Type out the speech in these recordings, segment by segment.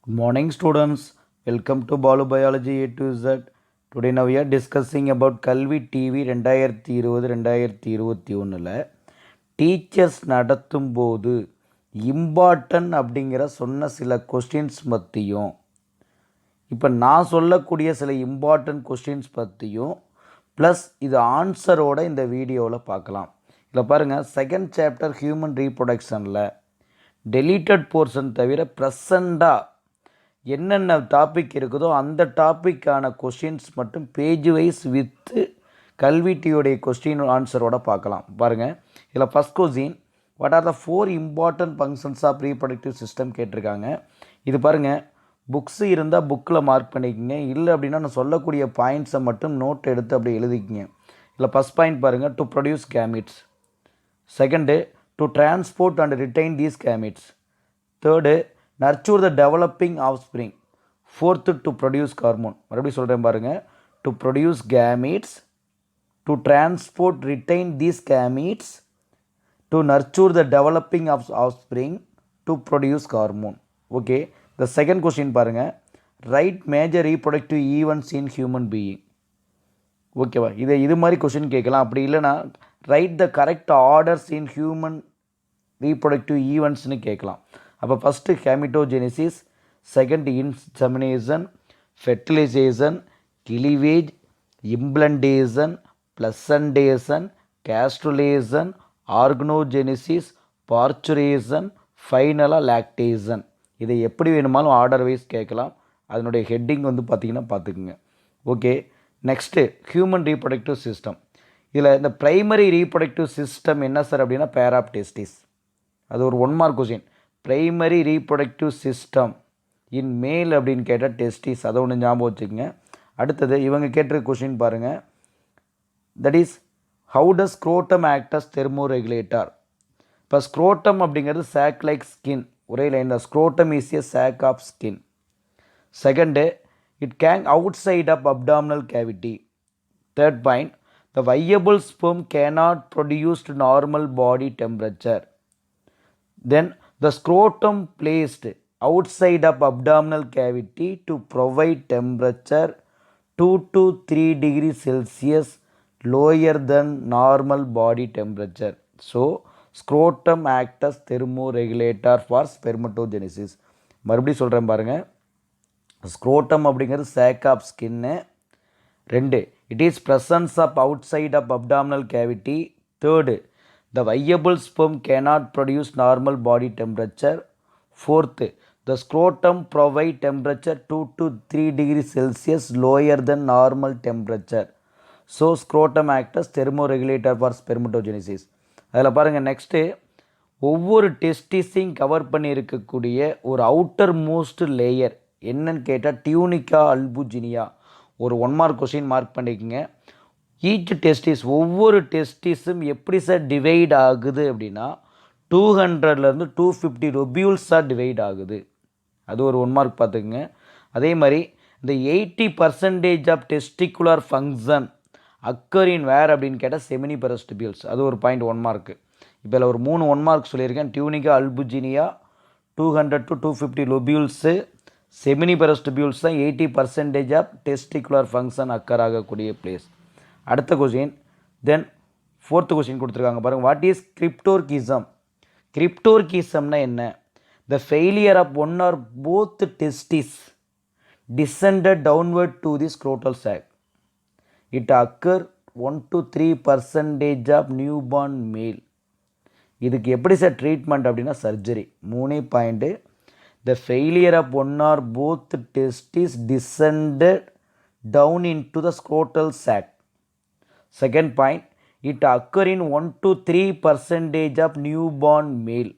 Good morning, students. Welcome to Biology A to Z. Today now we are discussing about Kalvi TV 2020-2021 teachers நடத்தும் போது important அப்படிங்கிற சொன்ன சில questions பற்றியும் இப்போ நான் சொல்லக்கூடிய சில இம்பார்ட்டன்ட் கொஸ்டின்ஸ் பற்றியும் ப்ளஸ் இது ஆன்சரோட இந்த வீடியோவில் பார்க்கலாம். இதில் பாருங்கள், செகண்ட் சாப்டர் ஹியூமன் ரீப்ரொடக்ஷனில் டெலீட்டட் போர்ஷன் தவிர ப்ரெசண்டாக என்னென்ன டாபிக் இருக்குதோ அந்த டாப்பிக்கான கொஸ்டின்ஸ் மட்டும் பேஜ் வைஸ் வித்து கல்விட்டியோடைய கொஸ்டின் ஆன்சரோட பார்க்கலாம். பாருங்கள், இதில் first question, what are the 4 important functions of reproductive system கேட்டிருக்காங்க. இது பாருங்கள், புக்ஸு இருந்தால் புக்கில் மார்க் பண்ணிக்கோங்க, இல்லை அப்படின்னா நான் சொல்லக்கூடிய பாயிண்ட்ஸை மட்டும் நோட் எடுத்து அப்படி எழுதிக்கிங்க. இதில் ஃபஸ்ட் பாயிண்ட் பாருங்கள், to produce gametes. Second, to transport and retain these gametes. Third, nurture the developing offspring. Fourth, to produce hormone. மறுபடியும் சொல்கிறேன் பாருங்கள், to produce gametes, to transport retain these gametes, to nurture the developing of offspring, to produce hormone. Okay, the second question பாருங்கள், write major reproductive events in human being. ஓகேவா, இது மாதிரி question கேட்கலாம். அப்படி இல்லைனா write the correct orders in human reproductive ஈவெண்ட்ஸ்னு கேட்கலாம். அப்போ first gametogenesis, second insemination, fertilisation, cleavage, implantation, placentation, gastrulation, organogenesis, parturition, ஃபைனலாக லாக்டேஷன். இதை எப்படி வேணுமாலும் ஆர்டர் வைஸ் கேட்கலாம். அதனுடைய ஹெட்டிங் பார்த்திங்கன்னா பார்த்துக்குங்க. Okay, next human reproductive system. இதில் இந்த ப்ரைமரி ரீப்ரொடக்டிவ் சிஸ்டம் என்ன சார் அப்படின்னா பேர் ஆஃப் டெஸ்டிஸ். அது ஒரு 1 mark question. Primary reproductive system in male அப்படின்னு கேட்டால் டெஸ்டிஸ், அதை ஒன்று ஞாபகம் வச்சுக்கோங்க. அடுத்தது இவங்க கேட்டிருக்க கொஷின் பாருங்கள், that is how does scrotum act as thermoregulator. இப்போ ஸ்க்ரோட்டம் அப்படிங்கிறது சாக் லைக் ஸ்கின், ஒரே லைன் தான். Scrotum is a sac of skin. Second, it can outside of abdominal cavity. Third point, the viable sperm cannot produced normal body temperature. Then the scrotum placed outside of abdominal cavity to provide temperature 2 to 3 degrees Celsius lower than normal body temperature. So scrotum acts as thermoregulator for spermatogenesis. மறுபடியும் சொல்கிறேன் பாருங்கள், scrotum அப்படிங்கிறது sac of ஸ்கின்னு. 2, it is presence of outside of abdominal cavity. 3, the viable sperm cannot produce normal body temperature. 4th, the scrotum provide temperature 2 to 3 degrees Celsius lower than normal temperature. So scrotum acts as thermoregulator for spermatogenesis. அதில் பாருங்கள், next ஒவ்வொரு டெஸ்டிஸையும் cover பண்ணி இருக்கக்கூடிய ஒரு outer most layer என்னன்னு கேட்டால் tunica அல்புஜினியா. ஒரு 1 mark question mark பண்ணிக்கோங்க. ஈச் டெஸ்டிஸ், ஒவ்வொரு டெஸ்டிஸும் எப்படி சார் டிவைட் ஆகுது அப்படின்னா 200லேருந்து 250 ரொபியூல்ஸாக டிவைட் ஆகுது. அது ஒரு 1 மார்க் பார்த்துக்குங்க. அதே மாதிரி இந்த 80% ஆஃப் டெஸ்டிகுலர் ஃபங்க்ஷன் அக்கரின் வேர் அப்படின்னு கேட்டால் செமினிபரஸ் டிபியூல்ஸ். அது ஒரு பாயிண்ட் 1 மார்க்கு. இப்போ இதில் ஒரு 3 1 மார்க் சொல்லியிருக்கேன். Tunica albuginea 200 to 250 lobules, seminiferous tubules தான் 80% ஆஃப் டெஸ்டிகுலர் ஃபங்க்ஷன் அக்கர் ஆகக்கூடிய பிளேஸ். அடுத்த கொஸ்டின், தென் 4th கொஸ்டின் கொடுத்துருக்காங்க பாருங்கள், வாட் இஸ் கிரிப்டோர்கிசம். கிரிப்டோர்கிசம்னா என்ன? The failure of one or both testis descended downward to the scrotal sac. It occur 1 to 3% of newborn male. இதுக்கு எப்படி sir treatment அப்படின்னா surgery. 3 point, the failure of one or both testis descended down into the scrotal sac. Second point, it occur in 1 to 3% of newborn male.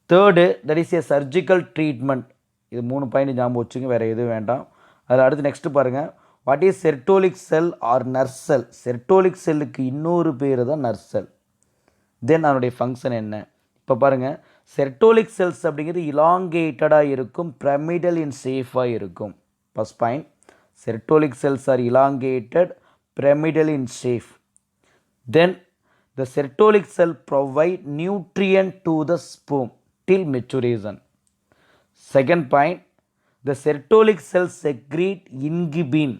Third, that is a surgical treatment. இது 3 point ஞாபகம் வச்சுங்க, வேறு எதுவும் வேண்டாம். அதில் அடுத்து next பாருங்கள், what is Sertoli cell or nurse cell. Sertoli செல்லுக்கு இன்னொரு பேர் தான் நர்ஸ் செல். தென் அதனுடைய ஃபங்க்ஷன் என்ன? இப்போ பாருங்கள், செர்டோலிக் செல்ஸ் அப்படிங்கிறது இலாங்கேட்டடாக இருக்கும், பிரமிடல் இன் சேஃபாக இருக்கும். First point, Sertoli cells are elongated, pyramidal in shape. Then the sertolic cell provide nutrient to the sperm till maturation. Second point, the sertolic cells secrete inhibin.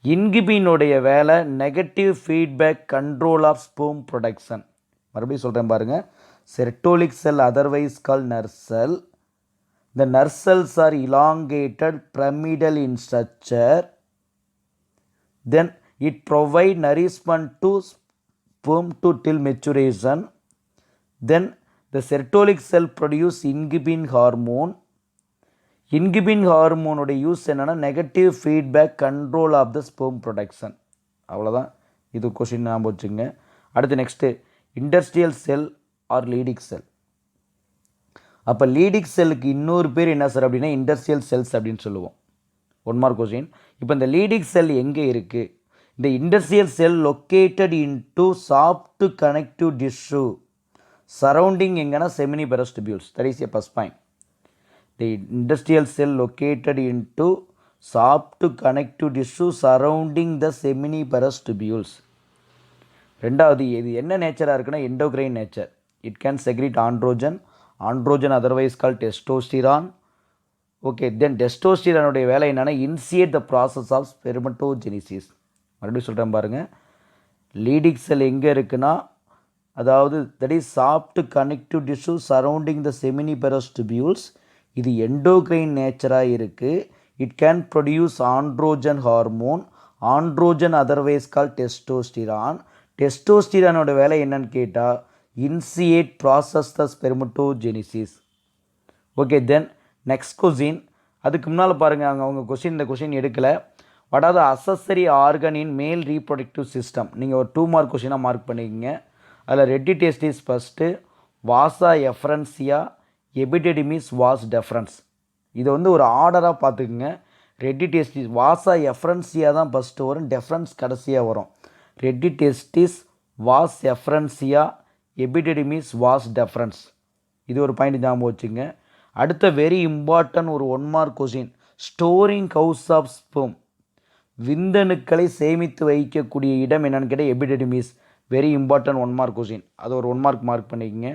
Inhibin உடைய வேலை negative feedback control of sperm production. மறுபடியும் சொல்கிறேன் பாருங்கள். sertolic cell otherwise called nurse cell. The nurse cells are elongated pyramidal in structure. Then it provide nourishment to sperm to till maturation. Then the sertolic cell produce inhibin hormone. Inhibin ஹார்மோனோட use என்னென்னா negative feedback control of the sperm production. அவ்வளோதான். இது question ஞாபகம் வச்சுங்க. அடுத்து next interstitial cell or Leydig cell. அப்போ Leydig செல்லுக்கு இன்னொரு பேர் என்ன சார் அப்படின்னா இண்டஸ்ட்ரியல் செல்ஸ் அப்படின்னு சொல்லுவோம். 1 மார்க் கொஷின். இப்போ இந்த லீடிக் செல் எங்கே இருக்குது? இந்த interstitial cell located into soft connective tissue surrounding எங்கன்னா seminiferous tubules. That is a first point. The industrial cell located into soft connective tissue surrounding the seminiferous tubules. ரெண்டாவது இது என்ன நேச்சராக இருக்குன்னா endocrine nature. It can secrete androgen otherwise call testosterone. Okay, then டெஸ்டோஸ்டிரானுடைய வேலை என்னென்னா initiate the process of spermatogenesis. மறுபடியும் சொல்கிறேன் பாருங்கள். லீடிக் செல் எங்கே இருக்குன்னா அதாவது that is soft connective tissue surrounding the seminiferous tubules. இது எண்டோக்ரைன் நேச்சராக இருக்குது. It can produce androgen hormone. Androgen otherwise call testosterone. டெஸ்டோஸ்டிரானோட வேலை என்னன்னு கேட்டால் initiate process the spermatogenesis. Okay, then next question. அதுக்கு முன்னால் பாருங்கள், அவங்க கொஸ்டின் இந்த கொஸ்டின் எடுக்கலை. What are the accessory organ in male reproductive system. நீங்கள் ஒரு 2 மார்க் கொஸ்டினாக மார்க் பண்ணிக்கங்க. அதில் ரெட்டி டெஸ்டிஸ் ஃபஸ்ட்டு, வாசா எஃப்ரன்சியா, எபிடெடிமிஸ் வாஸ் டெஃப்ரன்ஸ். இதை வந்து ஒரு ஆர்டராக பார்த்துக்குங்க. ரெட்டி டெஸ்டிஸ் வாசா எஃப்ரன்சியா தான் ஃபஸ்ட்டு வரும், டெஃப்ரன்ஸ் கடைசியாக வரும். Rete testis vas efferentia, epididymis vas deferens. இது ஒரு பாயிண்ட் ஞாபகம் வச்சுங்க. அடுத்த வெரி இம்பார்ட்டன்ட் ஒரு 1 mark question, storing house of sperm. விந்தணுக்களை சேமித்து வைக்கக்கூடிய இடம் என்னென்னு கேட்டால் epididymis. Very important 1 mark question. அது ஒரு 1 மார்க் மார்க் பண்ணிக்கங்க.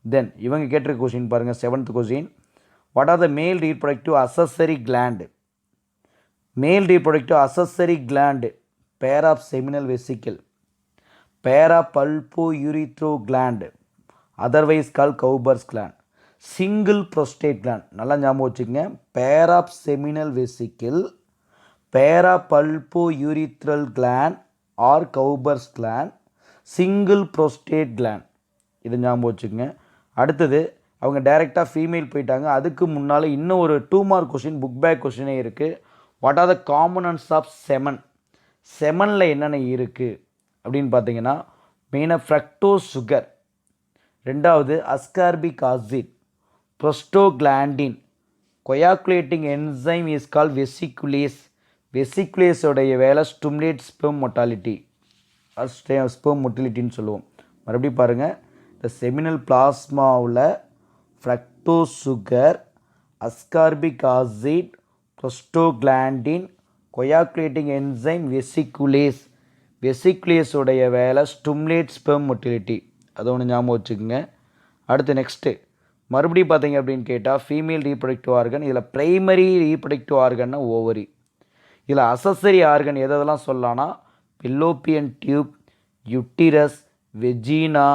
தென் இவங்க கேட்டிருக்க கொஸ்டின் பாருங்கள். 7th question, what are the male reproductive accessory gland. Male reproductive accessory gland pair of seminal vesicle, pair of bulbourethral gland, otherwise call Cowper's gland, single prostate gland. நல்லா ஞாபகம் வச்சுக்கோங்க. Pair of seminal vesicle, pair of bulbourethral gland or Cowper's gland, single prostate gland. இது ஞாபகம் வச்சுக்கோங்க. அடுத்தது அவங்க டைரெக்டாக female போயிட்டாங்க. அதுக்கு முன்னால் இன்னும் ஒரு 2 மார்க் கொஸ்டின் புக் பேக் கொஸ்டினே இருக்குது. What are the components of semen. செமனில் என்னென்ன இருக்குது அப்படின்னு பார்த்தீங்கன்னா மெயினாக ஃப்ரக்டோஸ் சுகர், ரெண்டாவது ascorbic acid, prostaglandin, coagulating enzyme is call vesiculase. வெசிகுலேஸோடைய வேலை ஸ்டிமுலேட் ஸ்பெர்ம் மொட்டாலிட்டி, ஸ்பெர்ம் மொட்டிலிட்டின்னு சொல்லுவோம். மறுபடியும் பாருங்கள். இந்த செமினல் பிளாஸ்மாவில் fructose sugar, ascorbic acid, prostaglandin, coagulating enzyme vesiculase. வெசிகுலேஸோடைய வேலை ஸ்டிமுலேட் ஸ்பெர்ம் மொட்டிலிட்டி. அதை ஒன்று ஞாபகம் வச்சுக்கோங்க. அடுத்து நெக்ஸ்ட்டு மறுபடியும் பார்த்தீங்க அப்படின்னு கேட்டால் ஃபீமேல் ரீப்ரொடக்டிவ் ஆர்கன். இதில் ப்ரைமரி ரீப்ரொடக்டிவ் ஆர்கன்னா ஓவரி. இதில் அசசரி ஆர்கன் எதெல்லாம் சொல்லலாம்னா பில்லோப்பியன் டியூப், யுட்டிரஸ், வெஜீனா,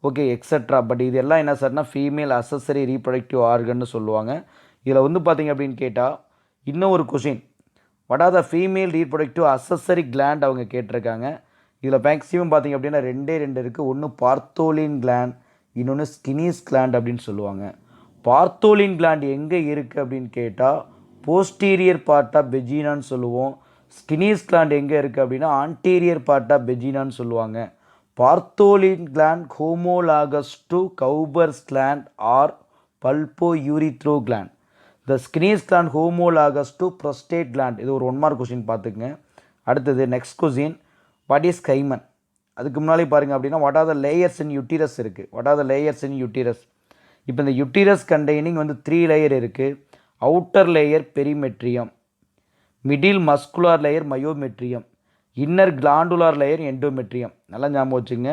ஓகே எக்ஸட்ரா. பட் இது எல்லாம் என்ன சார்னா ஃபீமேல் அசசரி ரீப்ரொடக்டிவ் ஆர்கன்னு சொல்லுவாங்க. இதில் வந்து பார்த்தீங்க அப்படின்னு கேட்டால் இன்னும் ஒரு question, what are the female reproductive accessory gland அவங்க கேட்டிருக்காங்க. இதில் மேக்ஸிமம் பார்த்தீங்க அப்படின்னா 2 இருக்குது. ஒன்று பார்த்தோலின் கிளாண்ட், இன்னொன்று ஸ்கினீஸ் கிளாண்ட் அப்படின்னு சொல்லுவாங்க. பார்த்தோலின் கிளாண்ட் எங்கே இருக்குது அப்படின்னு கேட்டால் போஸ்டீரியர் பார்ட் ஆஃப் வெஜினான்னு சொல்லுவோம். ஸ்கினீஸ் கிளாண்ட் எங்கே இருக்குது அப்படின்னா ஆன்டீரியர் பார்ட் ஆஃப் வெஜினான்னு சொல்லுவாங்க. Bartholin gland homologous to Cowper's gland or bulbourethral gland. The Skene's gland homologous to prostate gland. இது ஒரு 1 மார்க் கொஸ்டின் பார்த்துக்குங்க. அடுத்தது next question, what is hymen. அதுக்கு முன்னாலே பாருங்கள் அப்படின்னா what are the layers in uterus இருக்குது. What are the layers in uterus. இப்போ இந்த யூட்டிரஸ் கண்டெய்னிங் வந்து 3 லேயர் இருக்குது. Outer layer perimetrium, middle muscular layer myometrium, inner glandular layer endometrium. நல்லா ஞாபகம் வச்சுங்க.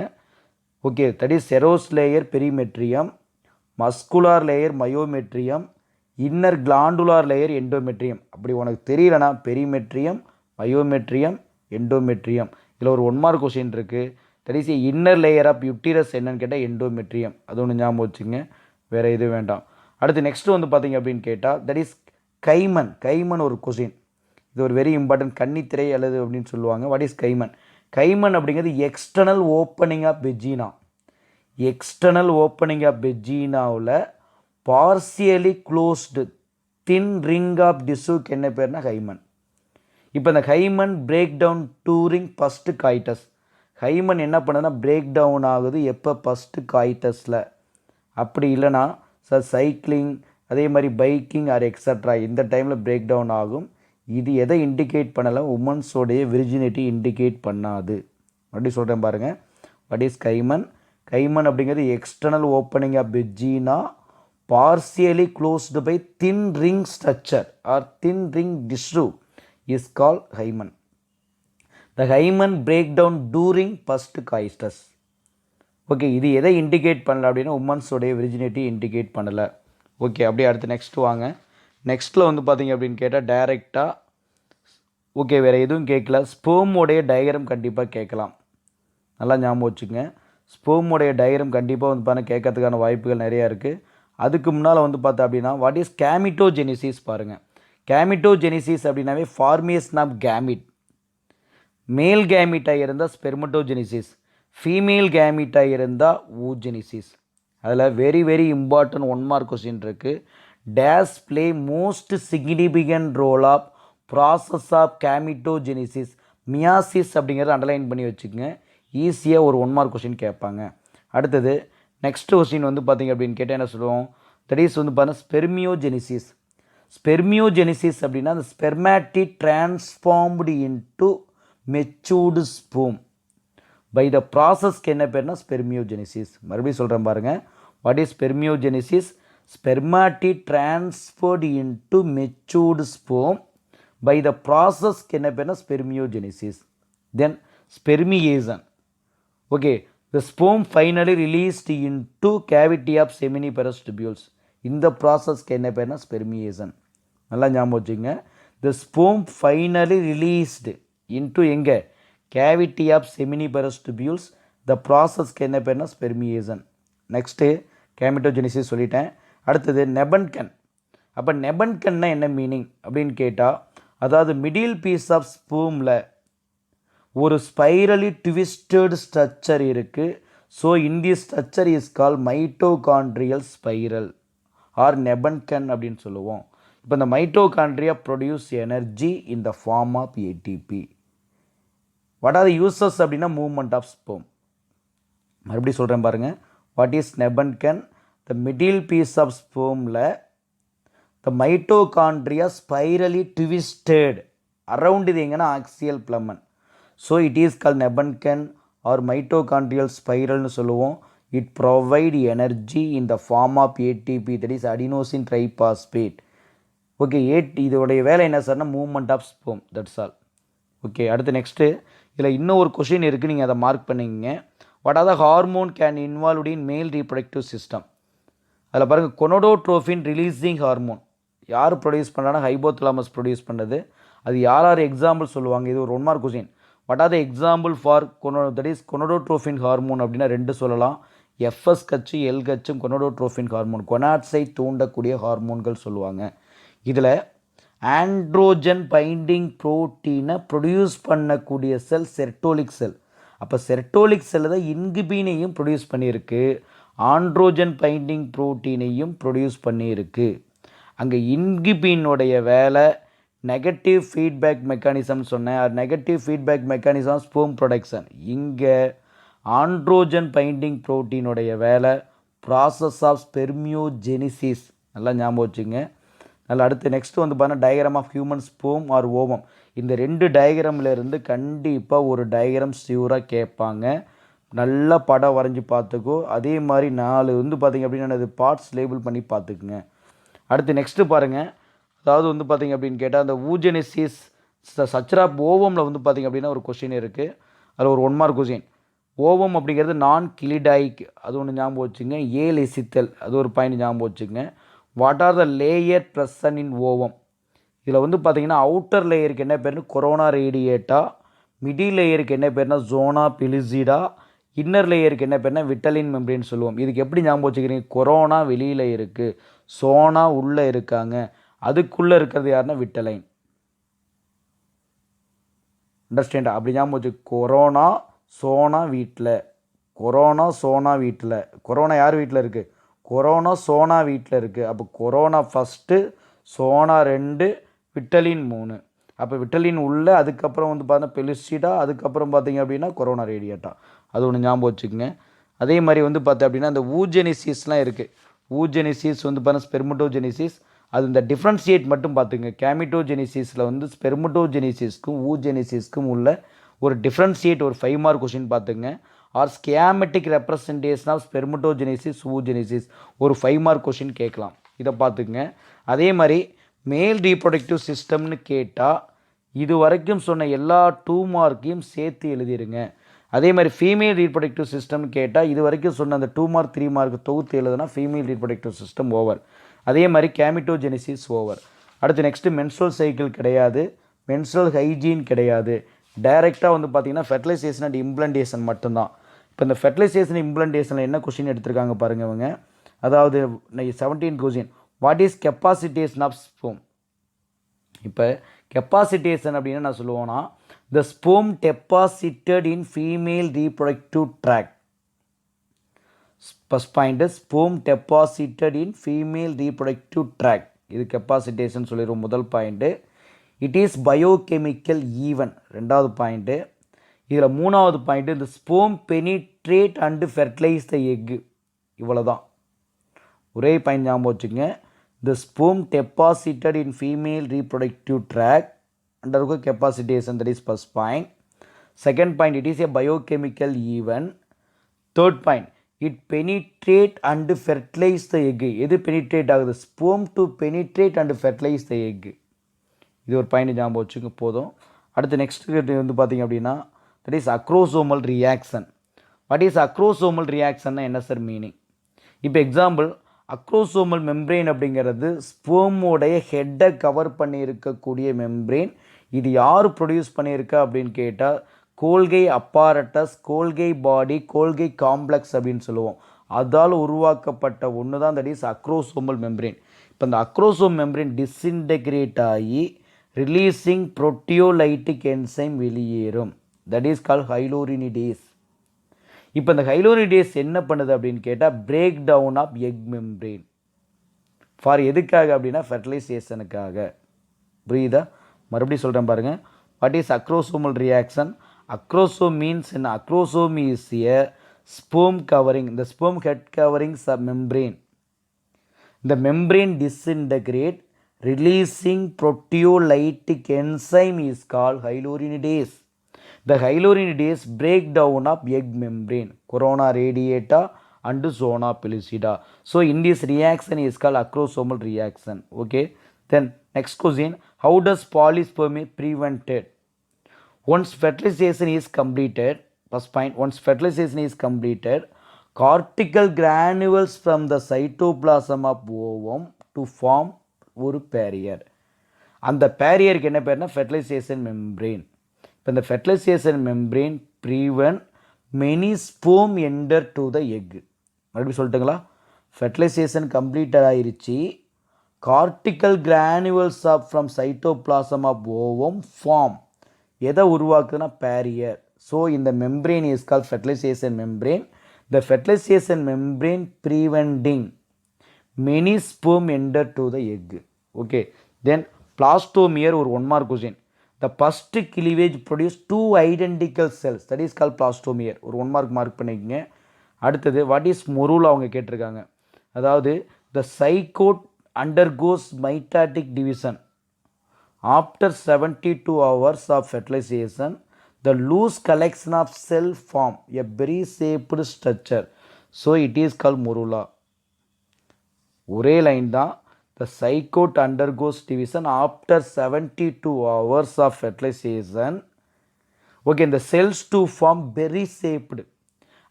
Okay, that is serous layer perimetrium, muscular layer myometrium, inner glandular layer endometrium. அப்படி உனக்கு தெரியலனா பெரிமெட்ரியம், மயோமெட்ரியம், எண்டோமெட்ரியம். இதில் ஒரு 1 மார்க் கொஸ்டின் இருக்குது. That is inner layer of uterus என்னன்னு கேட்டால் எண்டோமெட்ரியம். அது ஒன்று ஞாபகம் வச்சுங்க, வேறு எதுவும் வேண்டாம். அடுத்து நெக்ஸ்ட்டு வந்து பார்த்தீங்க அப்படின்னு கேட்டால் தட் இஸ் கைமன். கைமன் ஒரு கொஸ்டின். இது ஒரு வெரி இம்பார்ட்டன்ட், கன்னித்திரை அல்லது அப்படின்னு சொல்லுவாங்க. What is hymen? கைமன் அப்படிங்கிறது external opening of vagina. External opening of வெஜினாவில் partially closed thin ring of டிஷ்யூக்கு என்ன பேர்னா ஹைமன். இப்போ இந்த hymen break down during first coitus. Hymen என்ன பண்ணுதுன்னா பிரேக் டவுன் ஆகுது எப்போ? ஃபஸ்ட்டு காய்டஸில். அப்படி இல்லைனா சைக்கிளிங், அதே மாதிரி பைக்கிங் ஆர் எக்ஸட்ரா, இந்த டைமில் பிரேக் டவுன் ஆகும். இது எதை இண்டிகேட் பண்ணலை? உமன்ஸோடைய விர்ஜினிட்டி இண்டிகேட் பண்ணாது. அப்படி சொல்கிறேன் பாருங்கள். What is hymen? கைமன் அப்படிங்கிறது external opening of vagina partially closed by thin ring structure or thin ring tissue is called hymen. The hymen break down during first coitus. Okay, இது எதை indicate பண்ணல அப்படின்னா உமன்ஸோடைய virginity indicate பண்ணலை. Okay, அப்படியே அடுத்து next வாங்க. நெக்ஸ்ட்டில் வந்து பார்த்தீங்க அப்படின்னு கேட்டால் டைரெக்டாக ஓகே வேறு எதுவும் கேட்கல. ஸ்பெர்மோடைய டயக்ராம் கண்டிப்பாக கேட்கலாம். நல்லா ஞாபகம் வச்சுங்க. ஸ்பெர்மோடைய டயக்ராம் கண்டிப்பாக வந்து பார்த்தா கேட்கறதுக்கான வாய்ப்புகள் நிறையா இருக்குது. அதுக்கு முன்னால் வந்து பார்த்தா அப்படின்னா வாட் இஸ் கேமிட்டோஜெனிசிஸ் பாருங்கள். கேமிட்டோஜெனிசிஸ் அப்படின்னாவே ஃபார்மேஷன் ஆஃப் கேமிட். மேல் கேமிட்டாக இருந்தால் ஸ்பெர்மட்டோஜெனிசிஸ், ஃபீமேல் கேமிட்டாக இருந்தால் ஊஜெனிசிஸ். அதில் very very important 1 mark question இருக்குது. Does play most significant role of process of gametogenesis. Meiosis அப்படிங்கிறத அண்டர்லைன் பண்ணி வச்சுக்கோங்க. ஈஸியாக ஒரு 1 மார்க் கொஸ்டின் கேட்பாங்க. அடுத்தது நெக்ஸ்ட் கொஸ்டின் வந்து பார்த்திங்க அப்படின்னு கேட்டால் என்ன சொல்லுவோம்? தட் இஸ் வந்து பார்த்தீங்கன்னா ஸ்பெர்மியோஜெனிசிஸ். ஸ்பெர்மியோஜெனிசிஸ் அப்படின்னா அந்த spermatid transformed into matured sperm by the ப்ராசஸ்க்கு என்ன பேர்னா ஸ்பெர்மியோஜெனிசிஸ். மறுபடியும் சொல்கிறேன் பாருங்கள். What is spermiogenesis? Spermatid transferred into matured sperm by the ப்ராசஸ்க்கு என்ன பேர்னா spermiogenesis. Then spermiation. Okay, the sperm finally released into cavity of seminiferous tubules. இந்த ப்ராசஸ்க்கு என்ன பேர்னா ஸ்பெர்மியேசன். நல்லா ஞாபகம் வச்சுங்க. the sperm finally released into எங்கே? cavity of seminiferous tubules. the ப்ராசஸ்க்கு என்ன பேர்னா ஸ்பெர்மியேசன். நெக்ஸ்ட்டு கேமிட்டோஜெனிசிஸ் சொல்லிட்டேன். அடுத்தது நெபன்கன். அப்போ நெபன்கன்னா என்ன மீனிங் அப்படின்னு கேட்டால், அதாவது மிடில் பீஸ் ஆஃப் ஸ்பெர்மில் ஒரு ஸ்பைரலி ட்விஸ்டட் ஸ்ட்ரக்சர் இருக்குது. So in the structure is call mitochondrial spiral or Nebenkern அப்படின்னு சொல்லுவோம். இப்போ இந்த mitochondria produce energy in the form of ATP. What are the uses அப்படின்னா மூவ்மெண்ட் ஆஃப் ஸ்பெர்ம். மறுபடியும் சொல்கிறேன் பாருங்கள். What is Nebenkern? The middle piece of ஸ்பெர்மில் the mitochondria spirally twisted around இது எங்கன்னா axial filament. So it is call Nebenkern or mitochondrial ஸ்பைரல்னு சொல்லுவோம். It provide energy in the form of ATP, that is adenosine triphosphate. Okay, இதோடைய வேலை என்ன சார்னா movement of sperm, that's all. Okay, அடுத்து next இதில் இன்னும் ஒரு கொஷின் இருக்குது, நீங்கள் அதை மார்க் பண்ணிங்க. What are the hormone can involved in male reproductive system? அதில் பாருங்கள், கொனோடோட்ரோஃபின் ரிலீஸிங் ஹார்மோன் யார் ப்ரொடியூஸ் பண்ணுறாங்கன்னா ஹைபோதலாமஸ் ப்ரொடியூஸ் பண்ணுறது. அது யார் எக்ஸாம்பிள் சொல்லுவாங்க? இது ஒரு 1 mark question. What are the example for that is gonadotrophin hormone அப்படின்னா 2 சொல்லலாம். எஃப்எஸ் கச்சு எல் கச்சும் கொனோடோட்ரோஃபின் ஹார்மோன், கொனாட்ஸை தூண்டக்கூடிய ஹார்மோன்கள் சொல்லுவாங்க. இதில் ஆண்ட்ரோஜன் பைண்டிங் ப்ரோட்டீனை ப்ரொடியூஸ் பண்ணக்கூடிய செல் செர்டோலிக் செல். அப்போ செர்டோலிக் செல் தான் இன்கிபினையும் ப்ரொடியூஸ் பண்ணியிருக்கு, ஆண்ட்ரோஜன் பைண்டிங் ப்ரோட்டீனையும் ப்ரொடியூஸ் பண்ணியிருக்கு. அங்கே இன்கிபினுடைய வேலை நெகட்டிவ் ஃபீட்பேக் மெக்கானிசம் சொன்னேன். Negative feedback mechanism sperm production. இங்கே ஆண்ட்ரோஜன் பைண்டிங் ப்ரோட்டீனுடைய வேலை ப்ராசஸ் ஆஃப் ஸ்பெர்மியோஜெனிசிஸ். நல்லா ஞாபகம் வச்சுங்க. நல்லா அடுத்து நெக்ஸ்ட் வந்து பார்த்தீங்கன்னா diagram of human sperm or ovum. இந்த 2 டயக்ராமில் இருந்து கண்டிப்பாக ஒரு டயக்ராம் ஷியூராக கேட்பாங்க. நல்லா படம் வரைஞ்சி பார்த்துக்கோ. அதே மாதிரி 4 வந்து பார்த்திங்க அப்படின்னா அது பார்ட்ஸ் லேபிள் பண்ணி பார்த்துக்குங்க. அடுத்து நெக்ஸ்ட்டு பாருங்கள். அதாவது வந்து பார்த்திங்க அப்படின்னு கேட்டால் அந்த ஊஜெனிசிஸ் சச்சரா ஓவமில் வந்து பார்த்திங்க அப்படின்னா ஒரு கொஸ்டின் இருக்குது. அதில் ஒரு 1 மார்க் கொஸ்டின். ஓவம் அப்படிங்கிறது நான் கிளிடாய்க், அது ஒன்று ஞாபகம் வச்சுங்க. ஏ லெசித்தல், அது ஒரு பாயிண்ட் ஞாபகம் வச்சுங்க. What are the layer present in ovum. இதில் வந்து பார்த்தீங்கன்னா அவுட்டர் லேயருக்கு என்ன பேர்னு கொரோனா ரேடியேட்டா, மிடில் லேயருக்கு என்ன பேர்னா ஜோனா பிலிசிடா, இன்னர் லேயருக்கு என்ன பேர்னா விட்டலின் மெம்பரேன் சொல்லுவோம். இதுக்கு எப்படி ஞாபகம் வச்சுக்கிறீங்க? கொரோனா வெளியில் இருக்குது, சோனா உள்ளே இருக்காங்க, அதுக்குள்ளே இருக்கிறது யாருன்னா விட்டலைன். அண்டர்ஸ்டாண்டா? அப்படி ஞாபகம் வச்சு கொரோனா சோனா வீட்டில், கொரோனா சோனா வீட்டில், கொரோனா யார் வீட்டில் இருக்குது? கொரோனா சோனா வீட்டில் இருக்குது. அப்போ கொரோனா ஃபஸ்ட்டு, சோனா 2, விட்டலின் 3. அப்போ விட்டலின் உள்ள, அதுக்கப்புறம் வந்து பார்த்தீங்கன்னா பெலிசிடா, அதுக்கப்புறம் பார்த்தீங்க அப்படின்னா கொரோனா ரேடியேட்டா. அது ஒன்று ஞாபகம் வச்சுக்கோங்க. அதே மாதிரி வந்து பார்த்தேன் அப்படின்னா இந்த ஊஜெனிசிஸ்லாம் இருக்குது. ஊஜெனிசிஸ் வந்து பார்த்தீங்கன்னா ஸ்பெர்மட்டோஜெனிசிஸ், அது இந்த டிஃப்ரென்ஷியேட் மட்டும் பார்த்துங்க. கேமிட்டோஜெனிசிஸில் வந்து ஸ்பெர்மட்டோஜெனிசிஸ்க்கும் ஊஜெனிசிஸ்க்கும் உள்ள ஒரு டிஃப்ரென்ஷியேட் ஒரு 5 மார்க் கொஷின் பார்த்துங்க. Or schematic representation of spermatogenesis oogenesis ஒரு 5 மார்க் கொஷின் கேட்கலாம். இதை பார்த்துக்குங்க. அதே மாதிரி மேல் ரீப்ரொடக்டிவ் சிஸ்டம்னு கேட்டால் இது வரைக்கும் சொன்ன எல்லா 2 மார்க்கையும் சேர்த்து எழுதிடுங்க. அதே மாதிரி ஃபீமேல் ரீப்ரொடக்டிவ் சிஸ்டம்னு கேட்டால் இது வரைக்கும் சொன்ன அந்த 2 மார்க் 3 மார்க் தொகுத்து எழுதுனா ஃபீமேல் ரீப்ரொடக்டிவ் சிஸ்டம் ஓவர். அதே மாதிரி கேமிட்டோஜெனிசிஸ் ஓவர். அடுத்து நெக்ஸ்ட்டு மென்ஸ்ட்ரல் சைக்கிள் கிடையாது, மென்ஸ்ட்ரல் ஹைஜீன் கிடையாது. டைரெக்டாக வந்து பார்த்தீங்கன்னா ஃபெர்டிலைசேஷன் அண்ட் இம்ப்ளான்டேஷன் மட்டும்தான். இப்போ இந்த ஃபெர்டிலைசேஷன் இம்ப்ளான்டேஷனில் என்ன கொஸ்டின் எடுத்திருக்காங்க பாருங்கள் இவங்க. அதாவது 17th question, what is capacitation of sperm. இப்போ கெப்பாசிட்டேஷன் அப்படின்னு நான் சொல்லுவோன்னா the sperm deposited in female reproductive tract. First point sperm deposited in female reproductive tract, இது கெப்பாசிட்டேஷன் சொல்லிடுவோம் முதல் point. It is biochemical event ரெண்டாவது பாயிண்ட்டு. இதில் மூணாவது பாயிண்ட்டு இந்த sperm penetrate and fertilise the egg. இவ்வளோ தான், ஒரே பாயிண்ட் ஞாபகம் வச்சுங்க. The sperm deposited in female reproductive tract undergo capacitation, that is first point. Second point, it is a biochemical even. Third point, it penetrate and fertilise the egg. எது penetrate ஆகுது? Sperm to penetrate and fertilise the egg. இது ஒரு point ஞாபகம் வச்சுங்க போதும். அடுத்து next வந்து பார்த்தீங்க அப்படின்னா that is acrosomal reaction. What is acrosomal ரியாக்ஷன்னா என்ன சார் மீனிங்? இப்போ எக்ஸாம்பிள், அக்ரோசோமல் மெம்ப்ரெயின் அப்படிங்கிறது ஸ்பெர்மோடைய ஹெட்டை கவர் பண்ணியிருக்கக்கூடிய மெம்ப்ரெயின். இது யார் ப்ரொடியூஸ் பண்ணியிருக்கா அப்படின்னு கேட்டால் கோல்கை அப்பாரட்டஸ், கோல்கை பாடி, கோல்கை காம்ப்ளெக்ஸ் அப்படின்னு சொல்லுவோம். அதால் உருவாக்கப்பட்ட ஒன்று தான் தட் இஸ் அக்ரோசோமல் மெம்ப்ரெயின். இப்போ இந்த அக்ரோசோம் மெம்ப்ரெயின் டிஸ்இன்டெகிரேட் ஆகி ரிலீஸிங் புரோட்டியோலைட்டிக் என்சைம் வெளியேறும். That is call hyaluronidase. இப்போ இந்த ஹைலோரினிடேஸ் என்ன பண்ணுது அப்படின்னு கேட்டால் break down of egg membrane. For எதுக்காக அப்படின்னா ஃபெர்டிலைசேஷனுக்காக. புரியுதா? மறுபடியும் சொல்கிறேன் பாருங்கள். What is acrosomal reaction? Acrosome means என்ன? Acrosome is a sperm covering, the sperm head covering submembrane. The membrane disintegrate, releasing proteolytic enzyme is called hyaluronidase. The hyaluronidase breakdown of egg membrane, corona radiata and zona pellucida. So in this reaction is called acrosomal reaction. Okay. Then next question, how does polyspermy prevented? Once fertilization is completed, first point, once fertilization is completed, cortical granules from the cytoplasm of ovum to form ஒரு barrier. அந்த பேரியருக்கு என்ன பேர்னா fertilization membrane. இப்போ இந்த fertilization membrane prevent many sperm enter to the egg. மறுபடியும் சொல்லிட்டுங்களா? Fertilization completed ஆயிருச்சு, cortical granules of from cytoplasm of ovum form. எதை உருவாக்குதுன்னா பேரியர். ஸோ இந்த membrane is call fertilization membrane. The fertilization membrane preventing many sperm enter to the egg. Okay. Then plastomere ஒரு 1 mark question. The first cleavage produce 2 identical cells, that is called plastomere. ஒரு 1 mark mark பண்ணிக்கங்க. அடுத்தது what is morula அவங்க கேட்டிருக்காங்க. அதாவது the zygote undergoes mitotic division after 72 hours of fertilization. The loose collection of cell form a berry shaped structure, so it is called morula. ஒரே line தான். The zygote undergoes division after 72 hours of fertilisation. Okay. இந்த cells to form berry shaped,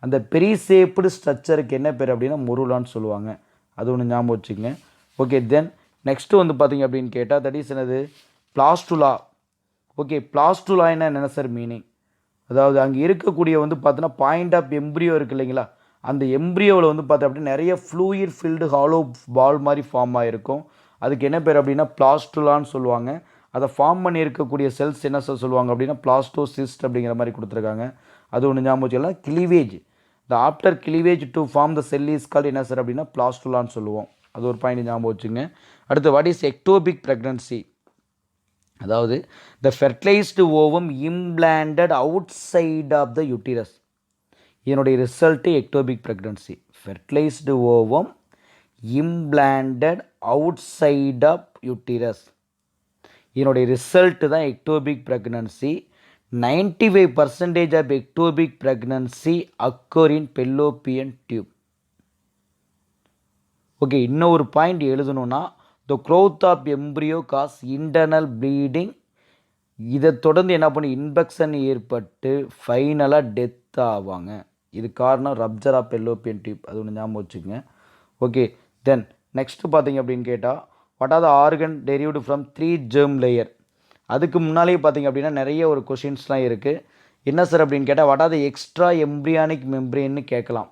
அந்த berry shaped ஸ்ட்ரக்சருக்கு என்ன பேர் அப்படின்னா முருலான்னு சொல்லுவாங்க. அது ஒன்று ஞாபகம் வச்சுக்கோங்க. ஓகே தென் நெக்ஸ்ட்டு வந்து பார்த்தீங்க அப்படின்னு கேட்டால் தட் இஸ் என்னது பிளாஸ்டுலா. ஓகே பிளாஸ்டுலா என்ன சார் மீனிங்? அதாவது அங்கே இருக்கக்கூடிய வந்து பார்த்தோன்னா பாயிண்ட் ஆஃப் எம்ப்ரியோ இருக்குது இல்லைங்களா, அந்த எம்ப்ரியோவில் வந்து பார்த்தா அப்படின்னா நிறைய ஃப்ளூயிட் ஃபில்டு ஹாலோ பால் மாதிரி ஃபார்ம் ஆகிருக்கும். அதுக்கு என்ன பேர் அப்படின்னா பிளாஸ்டுலான்னு சொல்லுவாங்க. அதை ஃபார்ம் பண்ணி இருக்கக்கூடிய செல்ஸ் என்ன சார் சொல்லுவாங்க அப்படின்னா பிளாஸ்டோசிஸ்ட் அப்படிங்கிற மாதிரி கொடுத்துருக்காங்க. அது ஒன்று ஞாபகம் வச்சுக்கலாம். Cleavage, the after cleavage to form the cell is called என்ன சார் அப்படின்னா பிளாஸ்டுலான்னு சொல்லுவோம். அது ஒரு பாயிண்ட் ஞாபகம் வச்சுங்க. அடுத்து வாட் இஸ் எக்டோபிக் ப்ரெக்னன்சி? அதாவது the fertilised ovum implanted outside of the uterus. இதனுடைய result ectopic pregnancy. Fertilised ovum implanted outside of uterus. இதனுடைய ரிசல்ட்டு தான் ectopic pregnancy. 95% of ectopic pregnancy occur in fallopian tube. Okay இன்னொரு point எழுதணும்னா the growth of embryo cause internal bleeding. இதை தொடர்ந்து என்ன பண்ணி infection ஏற்பட்டு ஃபைனலாக டெத் ஆவாங்க. இது காரணம் ரப்ஜர் ஆஃப் பெல்லோப்பியன் டியூப். அது ஒன்று ஞாபகம் வச்சுக்கோங்க. ஓகே தென் நெக்ஸ்ட்டு பார்த்தீங்க அப்படின்னு கேட்டால் what are the organ derived from 3 germ layer. அதுக்கு முன்னாலே பார்த்தீங்க அப்படின்னா நிறைய ஒரு கொஷின்ஸ்லாம் இருக்குது. என்ன சார் அப்படின்னு கேட்டால் what are the extra embryonic மெம்ப்ரெயின்னு கேட்கலாம்.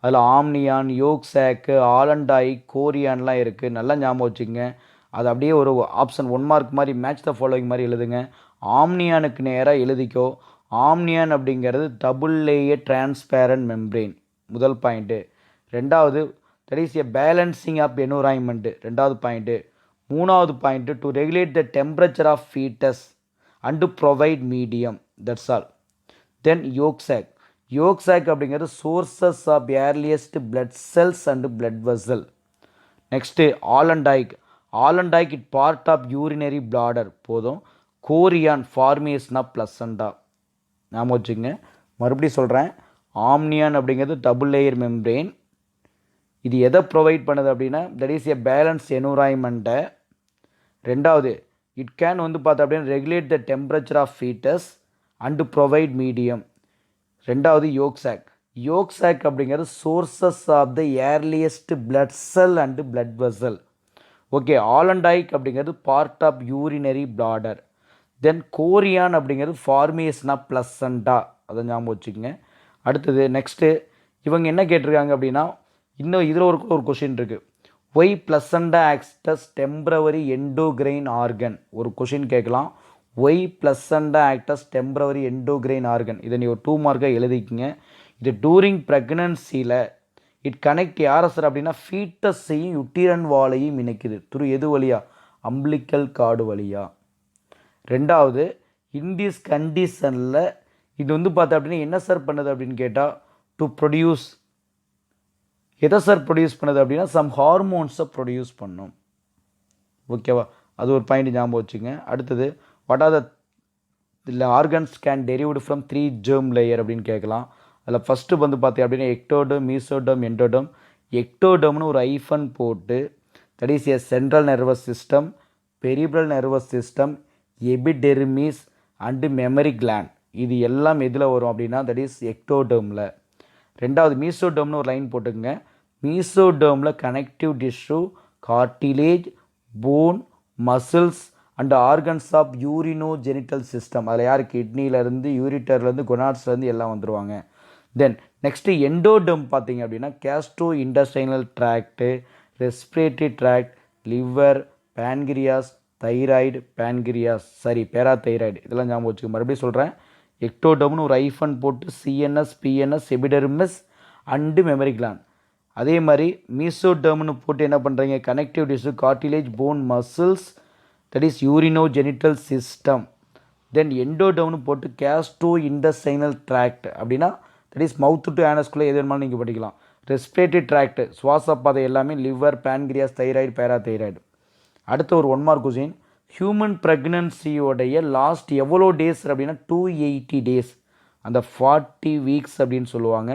அதில் ஆம்னியான், யோக் சாக்கு, ஆலண்டாய், கோரியான்லாம் இருக்குது. நல்லா ஞாபகம் வச்சுக்கோங்க. அது அப்படியே ஒரு ஆப்ஷன் 1 மார்க் மாதிரி மேட்ச் த ஃபாலோவிங் மாதிரி எழுதுங்க. ஆம்னியானுக்கு நேராக எழுதிக்கோ. ஆம்னியான் அப்படிங்கிறது டபுள் லேயர் டிரான்ஸ்பேரண்ட் மெம்ப்ரெயின், முதல் பாயிண்ட்டு. ரெண்டாவது that is a balancing of environment, ரெண்டாவது பாயிண்ட்டு. மூணாவது point to regulate the temperature of foetus and to provide medium, that's all. Then yolk sac. Yolk sac அப்படிங்கிறது sources of earliest blood cells and blood vessel. Next allantoic. Allantoic it part of urinary bladder. போதும். Chorion formation of பிளசண்டா. ஞாபகம் வச்சுங்க. மறுபடியும் சொல்கிறேன். Amnion அப்படிங்கிறது double layer membrane. இது எதை provide பண்ணுது அப்படின்னா தட் இஸ் எ பேலன்ஸ் என்விரான்மெண்ட்டை. ரெண்டாவது இட் கேன் வந்து பார்த்தா அப்படின்னா regulate the temperature of foetus and provide medium. ரெண்டாவது யோக் சாக். யோக் சாக் அப்படிங்கிறது sources of the earliest blood cell and blood vessel. Okay allantoic அப்படிங்கிறது part of urinary bladder. Then chorion அப்படிங்கிறது formation of placenta. அதை ஞாபகம் வச்சுக்கோங்க. அடுத்தது next இவங்க என்ன கேட்டிருக்காங்க அப்படின்னா இன்னும் இதில் ஒரு கொஷின் இருக்குது. Why placenta acts temporary endocrine organ. ஒரு கொஷின் கேட்கலாம். Why placenta acts temporary endocrine organ. இதை நீ ஒரு 2 மார்க்காக எழுதிக்கிங்க. இது டூரிங் ப்ரெக்னன்சியில் இட் கனெக்ட் யாரை சார் அப்படின்னா ஃபீட்டஸையும் யுட்டிரன் வாலையும் இணைக்குது. எது வழியா? அம்பிளிக்கல் கார்டு வழியா. ரெண்டாவது இன்டிஸ் கண்டிஷனில் இது வந்து பார்த்தா அப்படின்னா என்ன சார் பண்ணுது அப்படின்னு கேட்டால் டு ப்ரொடியூஸ். எதை சார் ப்ரொடியூஸ் பண்ணுது அப்படின்னா சம் ஹார்மோன்ஸை ப்ரொடியூஸ் பண்ணும். ஓகேவா? அது ஒரு பாயிண்ட் ஞாபகம் வச்சுங்க. அடுத்தது what are the organs can derived from 3 germ layer அப்படின்னு கேட்கலாம். அதில் ஃபஸ்ட்டு வந்து பார்த்தீங்க அப்படின்னா எக்டோடம், மீசோடம், எண்டோடம். எக்டோடம்னு ஒரு ஐஃபன் போட்டு that is a central nervous system, peripheral nervous system, epidermis and mammary gland. இது எல்லாம் எதில் வரும் அப்படின்னா தட் இஸ் எக்டோடர்மில். ரெண்டாவது மீசோடர்ம்னு ஒரு லைன் போட்டுக்கங்க. மீசோடர்மில் connective tissue, cartilage, bone, muscles and organs of urinogenital system. அதில் யார்? கிட்னிலேருந்து, யூரிட்டர்லேருந்து, கொனாட்ஸ்லேருந்து எல்லாம் வந்துடுவாங்க. தென் நெக்ஸ்ட்டு எண்டோடர்ம் பார்த்தீங்க அப்படின்னா gastrointestinal tract, respiratory tract, liver, pancreas, thyroid, parathyroid. இதெல்லாம் ஞாபகம் வச்சுக்க. மறுபடியும் சொல்கிறேன். எக்டோடம்னு ஒரு ஐஃபன் போட்டு CNS, PNS, epidermis and mammary gland. அதே மாதிரி மீசோடர்ம்னு போட்டு என்ன பண்ணுறீங்க? Connective tissue, cartilage, bone, muscles that is urinogenital system. Then எண்டோடர்ம்னு போட்டு கேஸ்ட்ரோ இன்டஸ்டைனல் ட்ராக்ட் அப்படின்னா தட் இஸ் மவுத் டு ஆனஸ்குள்ளே எது வேணுமாலும் நீங்கள் படிக்கலாம். ரெஸ்பிரேட்டரி ட்ராக்ட் சுவாச பாதை எல்லாமே லிவர், பேன்கிரியாஸ், தைராய்டு, பேராதைராய்டு. அடுத்த ஒரு 1 மார்க் கொஸ்டின். ஹியூமன் ப்ரெக்னன்சியோடைய லாஸ்ட் எவ்வளோ டேஸ் அப்படின்னா 280 டேஸ். அந்த 40 வீக்ஸ் அப்படின்னு சொல்லுவாங்க.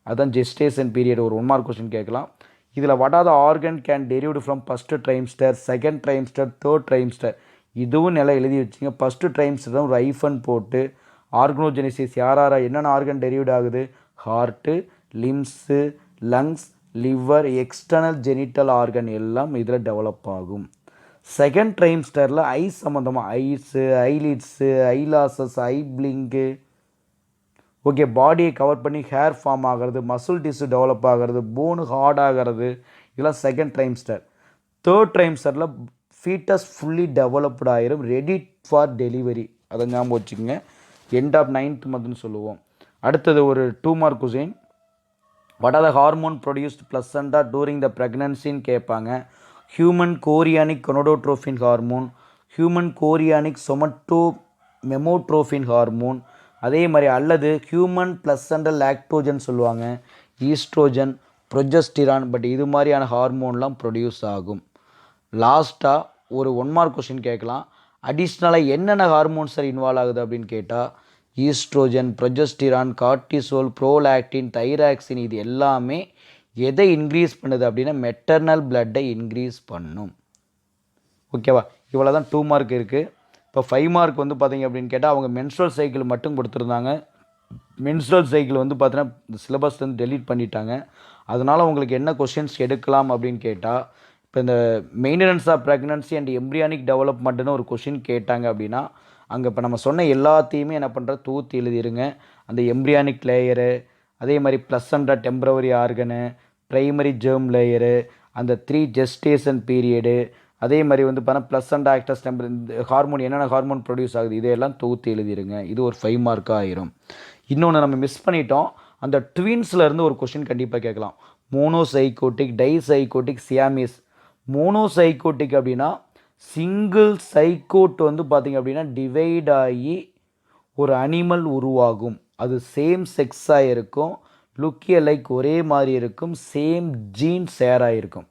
அதுதான் ஜெஸ்டேஷன் பீரியட். ஒரு 1 மார்க் கொஸ்டின் கேட்கலாம். இதில் what are the organ can derived from first trimester, second trimester, third trimester. இதுவும் நல்லா எழுதி வச்சுங்க. ஃபஸ்ட்டு ட்ரைம்ஸ்டர் தான் ஒரு ஐஃபன் போட்டு ஆர்கனோஜெனிசிஸ் என்னென்ன ஆர்கன் டெரிவ்டு ஆகுது? Heart, limbs, lungs, liver, external genital organ எல்லாம் இதில் டெவலப் ஆகும். செகண்ட் ட்ரைம்ஸ்டரில் ஐ சம்மந்தமாக eyes, eyelids, eyelashes, eye blink, okay, பாடியை கவர் பண்ணி ஹேர் ஃபார்ம் ஆகிறது, மசில் டிஷ்யூ டெவலப் ஆகிறது, போனு ஹார்ட் ஆகிறது, இதெல்லாம் செகண்ட் ட்ரைம்ஸ்டர். தேர்ட் ட்ரைம்ஸ்டரில் ஃபீட்டஸ் ஃபுல்லி டெவலப்டு ஆயிரும், ரெடி ஃபார் டெலிவரி. அதை ஞாபகம் வச்சுக்கோங்க. எண்ட் ஆஃப் 9th மந்த்னு சொல்லுவோம். அடுத்தது ஒரு 2 mark question. What are the hormone produced placenta during the ப்ரெக்னன்சின்னு கேட்பாங்க. Human chorionic gonadotrophin hormone, human chorionic somatomammotrophin hormone, அதே மாதிரி அல்லது ஹியூமன் பிளசண்டல் லாக்டோஜன் சொல்லுவாங்க, ஈஸ்ட்ரோஜன், ப்ரொஜெஸ்டிரான். பட் இது மாதிரியான ஹார்மோன்லாம் ப்ரொடியூஸ் ஆகும். லாஸ்ட்டாக ஒரு 1 மார்க் கொஸ்டின் கேட்கலாம். அடிஷ்னலாக என்னென்ன ஹார்மோன்ஸ் இன்வால்வ் ஆகுது அப்படின்னு கேட்டால் estrogen, progesterone, cortisol, prolactin, thyroxine, இது எல்லாமே எதை இன்க்ரீஸ் பண்ணுது அப்படின்னா மெட்டர்னல் பிளட்டை இன்க்ரீஸ் பண்ணும். ஓகேவா? இவ்வளோ தான் 2 மார்க் இருக்குது. இப்போ 5 மார்க் வந்து பார்த்திங்க அப்படின்னு கேட்டால் அவங்க மென்ஸ்ட்ரல் சைக்கிள் மட்டும் கொடுத்துருந்தாங்க. மென்ஸ்ட்ரல் சைக்கிள் வந்து பார்த்தீங்கன்னா இந்த சிலபஸ் வந்து டெலீட் பண்ணிட்டாங்க. அதனால் உங்களுக்கு என்ன கொஷின்ஸ் எடுக்கலாம் அப்படின்னு கேட்டால், இப்போ இந்த maintenance of pregnancy and embryonic டெவலப்மெண்ட்டுன்னு ஒரு கொஷின் கேட்டாங்க அப்படின்னா, அங்கே இப்போ நம்ம சொன்ன எல்லாத்தையுமே என்ன பண்ணுற தூத்து எழுதிருங்க. அந்த எம்ப்ரியானிக் லேயரு, அதே மாதிரி placenta temporary organ, primary germ layer, அந்த 3 ஜெஸ்டேஷன் பீரியடு, அதே மாதிரி வந்து பார்த்தா ப்ளசண்டா ஆக்டஸ் டெம்பர், இந்த ஹார்மோன் என்னென்ன ஹார்மோன் ப்ரொடியூஸ் ஆகுது இதையெல்லாம் தொகுத்து எழுதிருங்க. இது ஒரு 5 மார்க்காக ஆயிரும். இன்னொன்று நம்ம மிஸ் பண்ணிட்டோம். அந்த ட்வின்ஸ்லேருந்து ஒரு கொஷின் கண்டிப்பாக கேட்கலாம். மோனோசைக்கோட்டிக், டைசைக்கோட்டிக், சியாமிஸ். மோனோசைக்கோட்டிக் அப்படின்னா சிங்கிள் சைக்கோட் வந்து பார்த்திங்க அப்படின்னா டிவைட் ஆகி ஒரு அனிமல் உருவாகும். அது சேம் செக்ஸாக இருக்கும், லுக்கிய லைக் ஒரே மாதிரி இருக்கும், சேம் ஜீன் ஷேராக இருக்கும்.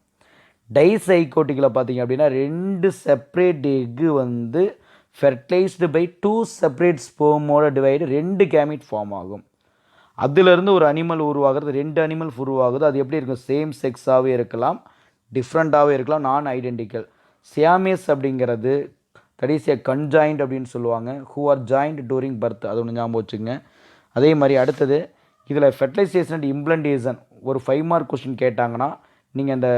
டைசைக்கோட்டிக்கில் பார்த்திங்க அப்படின்னா 2 செப்பரேட் எக்கு வந்து ஃபெர்டிலைஸ்டு பை 2 செப்பரேட் ஸ்பெர்மோட டிவைடு 2 கேமிட் ஃபார்ம் ஆகும். அதிலிருந்து ஒரு அனிமல் உருவாகிறது, 2 அனிமல்ஸ் உருவாகுது. அது எப்படி இருக்கும்? சேம் செக்ஸாகவே இருக்கலாம், டிஃப்ரெண்ட்டாகவே இருக்கலாம், நான் ஐடென்டிக்கல். சியாமேஸ் அப்படிங்கிறது தட் இஸ் ஏ கன்ஜாயிண்ட் அப்படின்னு சொல்லுவாங்க, who are joint during birth. அது ஒன்று ஞாபகம் வச்சுங்க. அதே மாதிரி அடுத்தது இதில் ஃபெர்டிலைசேஷன் அண்ட் இம்ப்ளண்டேஷன் ஒரு 5 மார்க் கொஸ்டின் கேட்டாங்கன்னா நீங்கள் அந்த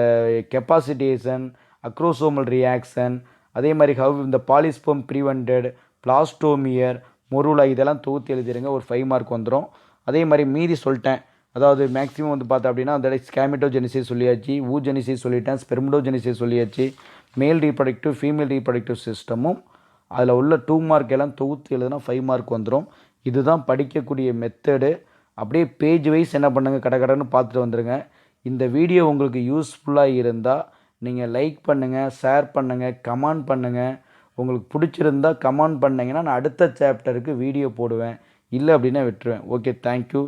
கெப்பாசிட்டேஷன், அக்ரோசோமல் ரியாக்ஷன், அதே மாதிரி ஹவ் இந்த பாலிஸ்பெர்ம் ப்ரிவெண்டட், பிளாஸ்டோமியர், மொருலா, இதெல்லாம் தொகுத்து எழுதிருங்க. ஒரு 5 மார்க் வந்துடும். அதே மாதிரி மீதி சொல்லிட்டேன். அதாவது மேக்ஸிமம் வந்து பார்த்தா அப்படின்னா அந்த ஸ்கேமிட்டோஜெனிசிஸ் சொல்லியாச்சு, ஊஜெனிசிஸ் சொல்லிட்டேன், ஸ்பெர்மடோஜெனிசிஸ் சொல்லியாச்சு, மேல் ரீப்ரொடக்டிவ், ஃபீமேல் ரீப்ரொடக்டிவ் சிஸ்டமும் அதில் உள்ள 2 மார்க் எல்லாம் தொகுத்து எழுதுனா 5 மார்க் வந்துடும். இதுதான் படிக்கக்கூடிய மெத்தடு. அப்படியே பேஜ் வைஸ் என்ன பண்ணுங்கள், கடன்னு பார்த்துட்டு வந்துடுங்க. இந்த வீடியோ உங்களுக்கு யூஸ்ஃபுல்லாக இருந்தால் நீங்கள் லைக் பண்ணுங்கள், ஷேர் பண்ணுங்கள், கமெண்ட் பண்ணுங்கள். உங்களுக்கு பிடிச்சிருந்தா கமெண்ட் பண்ணிங்கன்னா நான் அடுத்த சாப்டருக்கு வீடியோ போடுவேன். இல்லை அப்படின்னா விட்டுருவேன். Okay, thank you.